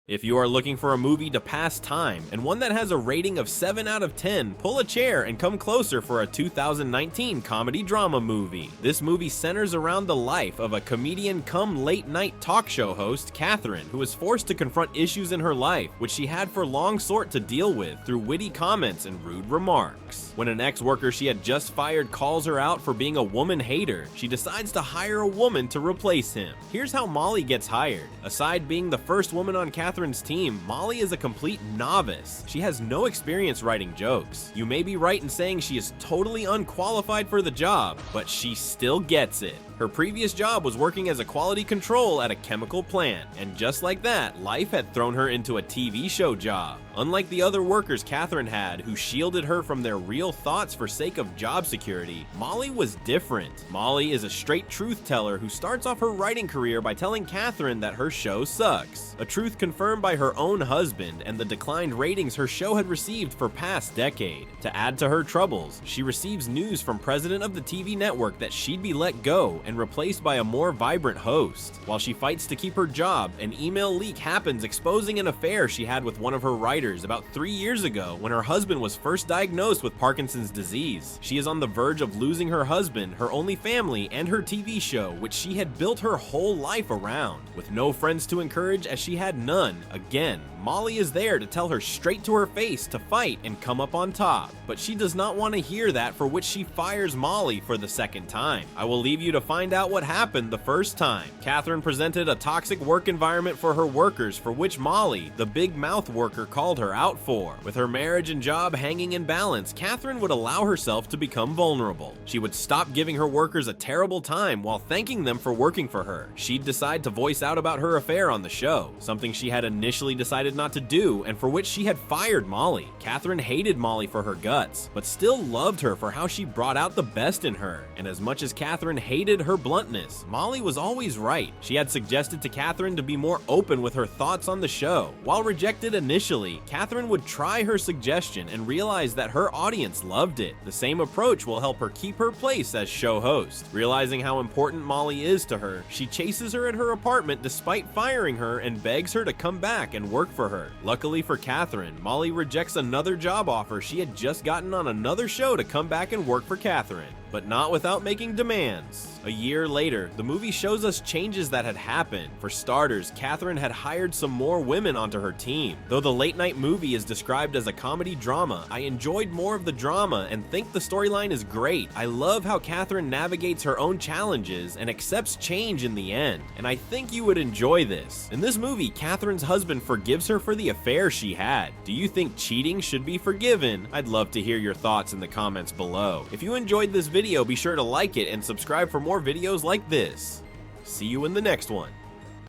If you are looking for a movie to pass time, and one that has a rating of 7 out of 10, pull a chair and come closer for a 2019 comedy drama movie. This movie centers around the life of a comedian come late night talk show host, Catherine, who is forced to confront issues in her life, which she had for long sort to deal with through witty comments and rude remarks. When an ex-worker she had just fired calls her out for being a woman hater, she decides to hire a woman to replace him. Here's how Molly gets hired. Aside being the first woman on Catherine's team, Molly is a complete novice. She has no experience writing jokes. You may be right in saying she is totally unqualified for the job, but she still gets it. Her previous job was working as a quality control at a chemical plant, and just like that, life had thrown her into a TV show job. Unlike the other workers Catherine had, who shielded her from their real thoughts for sake of job security, Molly was different. Molly is a straight truth teller who starts off her writing career by telling Catherine that her show sucks, a truth confirmed by her own husband and the declined ratings her show had received for past decade. To add to her troubles, she receives news from president of the TV network that she'd be let go and replaced by a more vibrant host. While she fights to keep her job, an email leak happens exposing an affair she had with one of her writers about 3 years ago when her husband was first diagnosed with Parkinson's disease. She is on the verge of losing her husband, her only family, and her TV show, which she had built her whole life around. With no friends to encourage as she had none, again, Molly is there to tell her straight to her face to fight and come up on top. But she does not want to hear that, for which she fires Molly for the second time. I will leave you to find out what happened the first time. Catherine presented a toxic work environment for her workers, for which Molly, the big mouth worker, called her out for. With her marriage and job hanging in balance, Catherine would allow herself to become vulnerable. She would stop giving her workers a terrible time while thanking them for working for her. She'd decide to voice out about her affair on the show, something she had initially decided not to do and for which she had fired Molly. Catherine hated Molly for her guts, but still loved her for how she brought out the best in her. And as much as Catherine hated her bluntness, Molly was always right. She had suggested to Catherine to be more open with her thoughts on the show. While rejected initially, Catherine would try her suggestion and realize that her audience loved it. The same approach will help her keep her place as show host. Realizing how important Molly is to her, she chases her at her apartment despite firing her and begs her to come back and work for her. Luckily for Catherine, Molly rejects another job offer she had just gotten on another show to come back and work for Catherine, but not without making demands. A year later, the movie shows us changes that had happened. For starters, Catherine had hired some more women onto her team. Though the late night movie is described as a comedy drama, I enjoyed more of the drama and think the storyline is great. I love how Catherine navigates her own challenges and accepts change in the end, and I think you would enjoy this. In this movie, Catherine's husband forgives her for the affair she had. Do you think cheating should be forgiven? I'd love to hear your thoughts in the comments below. If you enjoyed this video, be sure to like it and subscribe for more videos like this. See you in the next one.